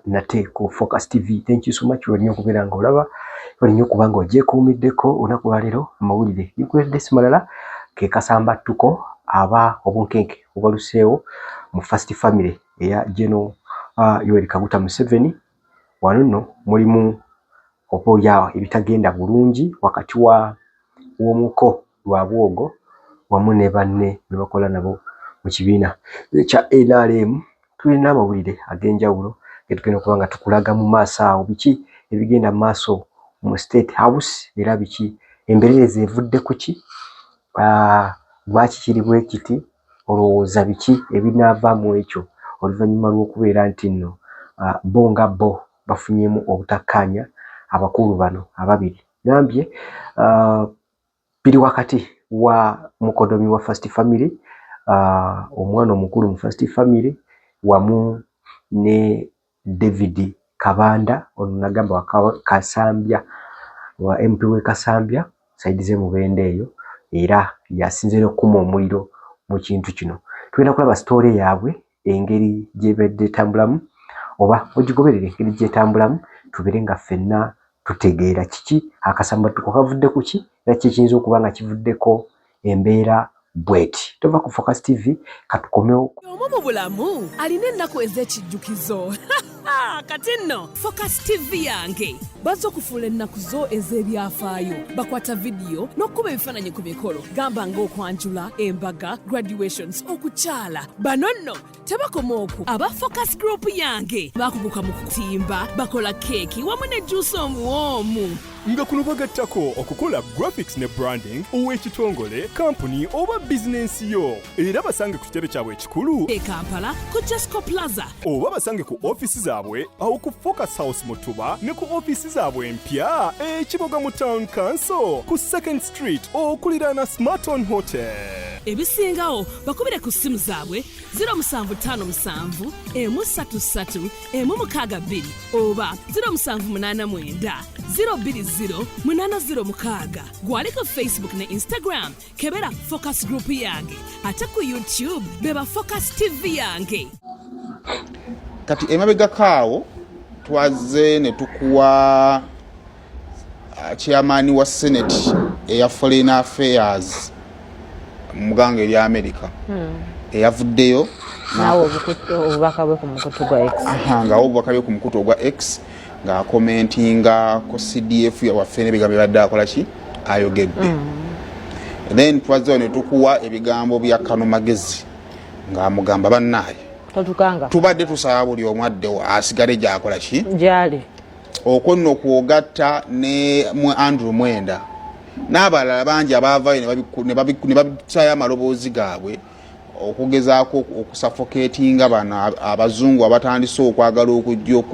nate ku Focus TV. Thank you so much for kubeera nga olaba oli kubanga ogyekuumiddeko olunaku lwa leero amawulire nikuledde simalala ke kasambattuko aba obunkenke obaluseewo mu First Family eya General Yoweri Kaguta Museveni. Wano nno mulimu okulya ebitagenda bulungi wakati w'omuko lwa Bwogo wamu ne banne be bakola nabo mu kibiina ekya NRM. Tulina amawulire ag'enjawulo getugenda okuba nga tukulaga mu maaso awo biki ebigenda mu maaso mu State House era biki embereezi evudde ku ki lwaki kiri bwe kiti olowooza biki ebinaava mu ekyo oluvannyuma lw'okubeera nti nno bo nga bo bafunyemu obutakkaanya abakulu bano ababiri. Nambye biri wakati wa mukodomi wa First Family omwana omukulu mu First Family wamu ne David Kabanda ono nagamba wa Kasambya wa MP we Kasambya saidi ze Mubende eyo era yasinzira okuma omuliro mu kintu kino. Tulina kulaba story yaabwe engeri gyebedde tambulamu oba ogigoberere engeri gyetambulamu tubere nga ffenna tutegeera kiki akasambattuko kavudde ku ki era kiyinza okuba nga kivuddeko embeera bweti. Tova ku Focus TV katukomewo mu bulamu alina ennaku ez'ekijjukizo kati nno Focus TV yange bazze okufuula ennaku zo ez'ebyafaayo bakwata vidiyo n'okkuba ebifaananyi ku mikolo gamba ng'okwanjula embaga graduations okukyala bano nno tebakoma okwo aba Focus Group yange bakuguka mu kutimba bakola keeki wamu ne juice omuwoomu nga kuno bagattako okukola graphics ne branding ow'ekitongole kampuni oba bizinensi yo era basange ku kitebe kyabwe ekikulu e Kampala ku Jesco Plaza oba basange ku ofisi zaabwe awo ku Focus House Mutuba ne ku ofisi zaabwe empya ekiboga mu Town Council ku 2nd Street okuliraana Smarton Hotel. Ebisingawo bakubire ku simu zaabwe 0757 133 162 oba 0789 020 gwaliko Facebook ne Instagram kebera Focus Group yange ate ku YouTube beba Focus TV yange. Kati emabega kaawo twaze ne tukuwa chairman wa Senate eya Foreign Affairs muganga eri America eyavuddeyo nawo obubaka bwe ku mukutu gwa X nga obubaka bwe ku mukutu gwa X nga commentinga ko CDF ya wafene bigambo badde akola ki ayogedde. Then twaze ne tukuwa ebigambo bya Kano Magezi nga mugamba bannaye totukanga tubadde tusaba buli omwadde asigale gyakola ki jali okonno kuogatta ne mu Andrew Mwenda n'abalala bangi abaavayo ne babisaya amaloboozi gaabwe okugezaako okusuffocatinga bano abazungu abatandise okwagala okujja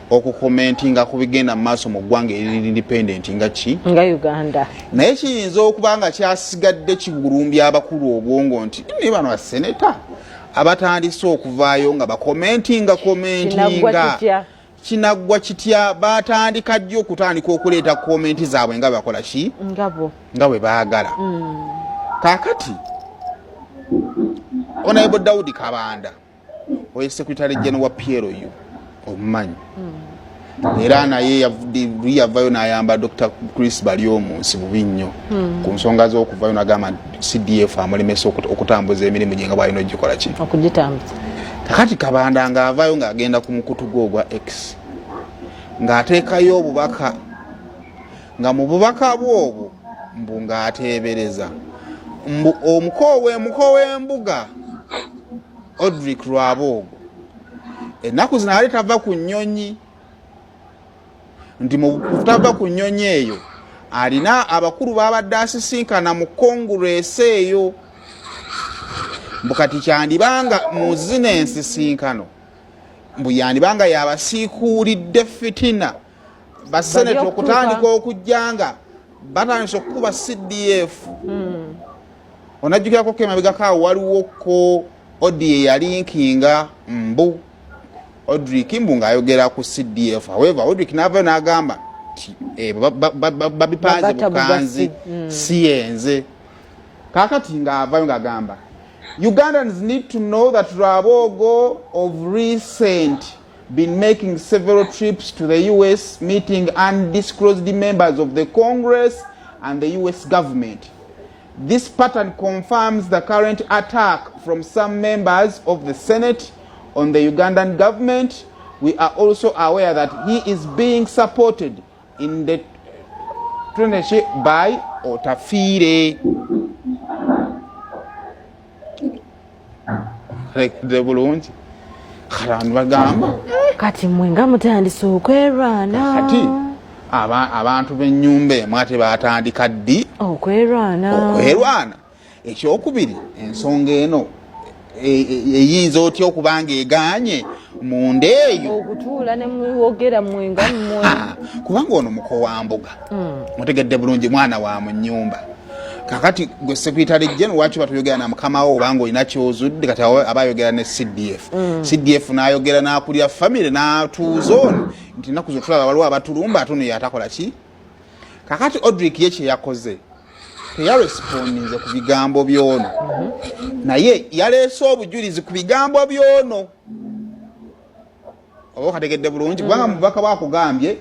okukomentinga ku bigenda mu maaso mu ggwanga independent nga ki nga Uganda. Naye kiyinza okuba nga kyasigadde kigulumbya abakulu obwongo nti ne bano baseneta abatandise okuvaayo nga bakomentinga kinaggwa kitya batandika jjo okutandika okuleeta komenti zaabwe nga bakola ki nga bwe baagala. Kaakati Honorable Daudi Kabanda oye Secretary General wa PLU omumanyi era naye yavayo n'ayamba Dr. Chris Balyomunsi bubi nnyo ku nsonga z'okuvayo n'agamba CDF amulemesa okutambuza emirimu gye nga bw'alina ogikola ki okugitambuza. Kakati Kabanda ng'avayo ng'agenda ku mukutu gwa X ng'ateekayo obubaka nga mu bubaka bw'obwo mbu ng'ateebereza mbu omuko w'embuga Odrick Lwaboogo ennaku zino ali tava ku nnyonyi nti mu kutava ku nnyonyi eyo alina abakulu babadde asisinkana mu Congress eyo mbu kati kyandibanga mu zino ensisinkano mbu yandibanga yabasiikuulidde fitina baseneta okutandika okujjanga batandise okukuba CDF. Onajjukirako kemabega kaawo waliwoko odi yalinkinga mbu Odrick mbu ng'ayogera ku CDF. However, Odrick n'avayo n'agamba babipanze bukanzi siyenze. Kakati ng'avayo ng'agamba Ugandans need to know that Lwaboogo of recent been making several trips to the US, meeting undisclosed members of the Congress and the US government. This pattern confirms the current attack from some members of the Senate on the Ugandan government. We are also aware that he is being supported in the traineeship by Otafiire. Kati mwenga mutandise okwerwana. Kati abantu b'ennyumba emu ate batandika ddi okwerwana. Ekyokubiri, ensonga eno eyinza otya okuba ng'egaanye munda eyo okutuula ne mwogera mwenga mmwe. Kubanga ono muko wa mbuga mutegedde bulungi, mwana wa mu nnyumba. Kakati gwe Secretary General lwaki batuyogera na mukama wo obanga olina kyozudde, kati abayogera ne CDF. CDF n'ayogera n'akulira family n'atuuza ono nti nnaku zo tulaba waliwo abatulumba ate ono yatakola ki. Kakati Odrick ye kye yakoze teyarespondinze ku bigambo by'ono, naye yaleese obujulizi ku bigambo by'ono. Oba okategedde bulungi kubanga mubaka bakugambye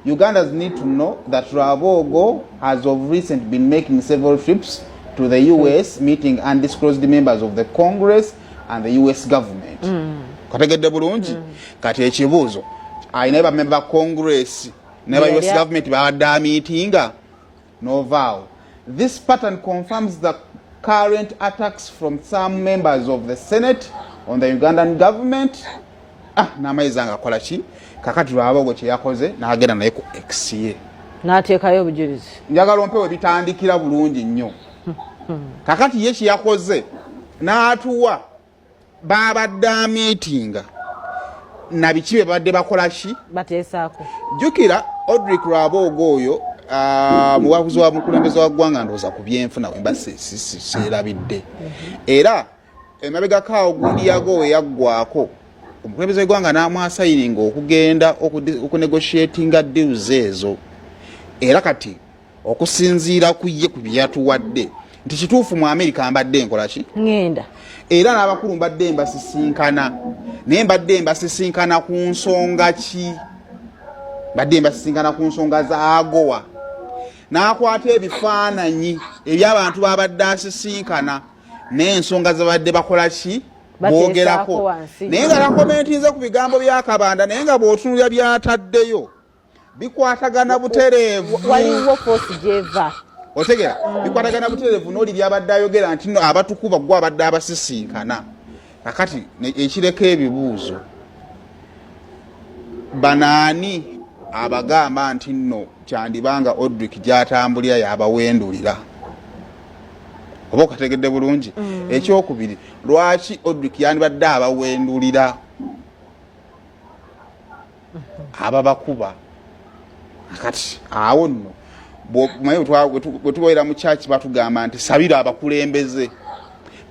Ugandans need to know that Rabogo has of recent been making several trips to the US, meeting undisclosed members of the Congress and the US government. Kategedde bulungi kati ekibuuzo ayina bamemba Congress ne ba US government babadde meetinga no vow. This pattern confirms the current attacks from some members of the Senate on the Ugandan government. N'amaizi angakola ki. Kakati Rabogo kye yakoze n'agenda naye ku X ye n'ateekayo obujulizi. Njagala ompewe bitandikira bulungi nnyo. Kakati ye kye yakoze n'atuwa babadde meetinga na biki bye badde bakola ki bateesaako. Jjukira Odrick Rabogo oyo muwabuzi wa mukulembeze wa ggwanga ndowooza ku byenfuna wemba seerabidde. Era emabega kaawo gundi yago we yaggwako omukulembeze w'eggwanga n'amwasayiringa okugenda okunegotiatinga deals ezo. Era kati okusinziira ku ye ku byatuwadde nti kituufu mu Amerika mbadde nkola ki ngenda. Era n'abakulu mbadde mbasisinkana naye mbadde mbasisinkana ku nsonga ki. Mbadde mbasisinkana ku nsonga za AGOA. N'akwata ebifaananyi eby'abantu babadde asisinkana n'ensonga zabadde bakola ki boogerako. Naye nga nakomentinze ku bigambo bya Kabanda, naye nga bw'otunulira byataddeyo bikwatagana butereevu. Waliwo force jeva. Otegera bikwatagana butereevu n'oli byabadde ayogera nti no abatukuba gwe abadde abasisinkana. Kakati ekireko ebibuuzo banaani abagamba nti nno kyandibanga Odrick gyatambulira yabawendulira. Oba okategedde bulungi. Ekyokubiri, lwaki Odrick yandibadde abawendulira ababakuba. Kati awo nno bwe tubeera mu church batugamba nti sabira abakulembeze.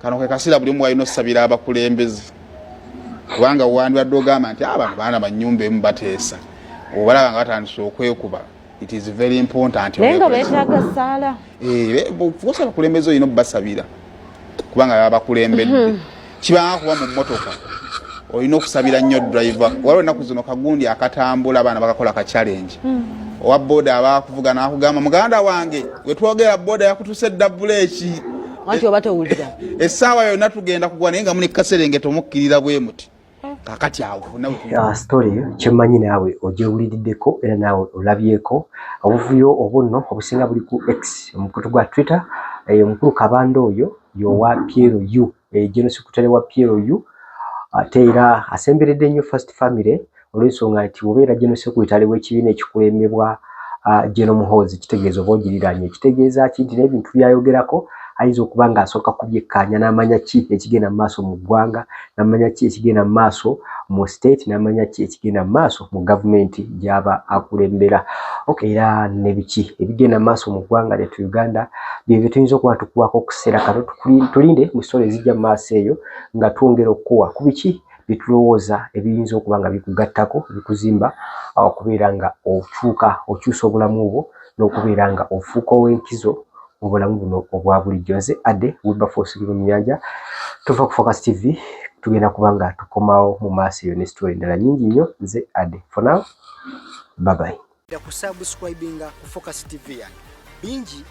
Kano ke kasira buli omu alina okusabira abakulembeze, kubanga wandibadde ogamba nti abantu baana bannyumba emu bateesa obalaba nga batandise okwekuba. It is very important. Nenga beetaaga ssaala. Fuusa abakulembeze olina obbasabira kubanga babakulembedde. Kibanga kuba mu mmotoka olina okusabira nnyo driver. Waliwo ennaku zino kagundi akatambula abaana bakakola ka challenge. Owa boda abakuvuga n'akugamba muganda wange we twogera boda yakutuse dabbula eki. Anti oba towulira. Essaawa yonna tugenda kugwa naye nga muli kaserengeto mukkirira bwe muti. Kakati awo story kyemmanyi naawe ogyewuliriddeko era naawe olabyeko obuvuyo obunno obusinga buli ku X omukutu gwa Twitter. Omukulu Kabanda oyo yowa PLU General Secretary wa PLU ate era asemberedde nnyo First Family olw'ensonga nti obeera General Secretary w'ekibiina ekikulembebwa General Muhoozi kitegeeza oba ogiriranye. Ekitegeeza ki nti n'ebintu byayogerako ayinza okuba ng'asooka kubyekkaanya n'amanya ki ekigenda mu maaso mu ggwanga, n'amanya ki ekigenda mu maaso mu state, n'amanya ki ekigenda mu maaso mu gavumenti gy'aba akulembera. Era ne biki ebigenda mu maaso mu ggwanga lyattu Uganda byebyo tuyinza okuba tukuwako ku kiseera kano. Tulinde mu story ezijja mu maaso eyo nga twongera okukuwa ku biki bitulowooza ebiyinza okuba nga bikugattako bikuzimba okubeera nga okyusa obulamu bwo n'okubeera nga ofuuka ow'enkizo mu bulamu buno obwa bulijjo. Nze Ade Wilberforce mu nnyanja tuva ku Focus TV tugenda kubanga tukomawo mu maaso yo ne story ndala nyingi nnyo. Nze Ade. For now, bye bye. Kusubscribinga ku Focus TV yange bingi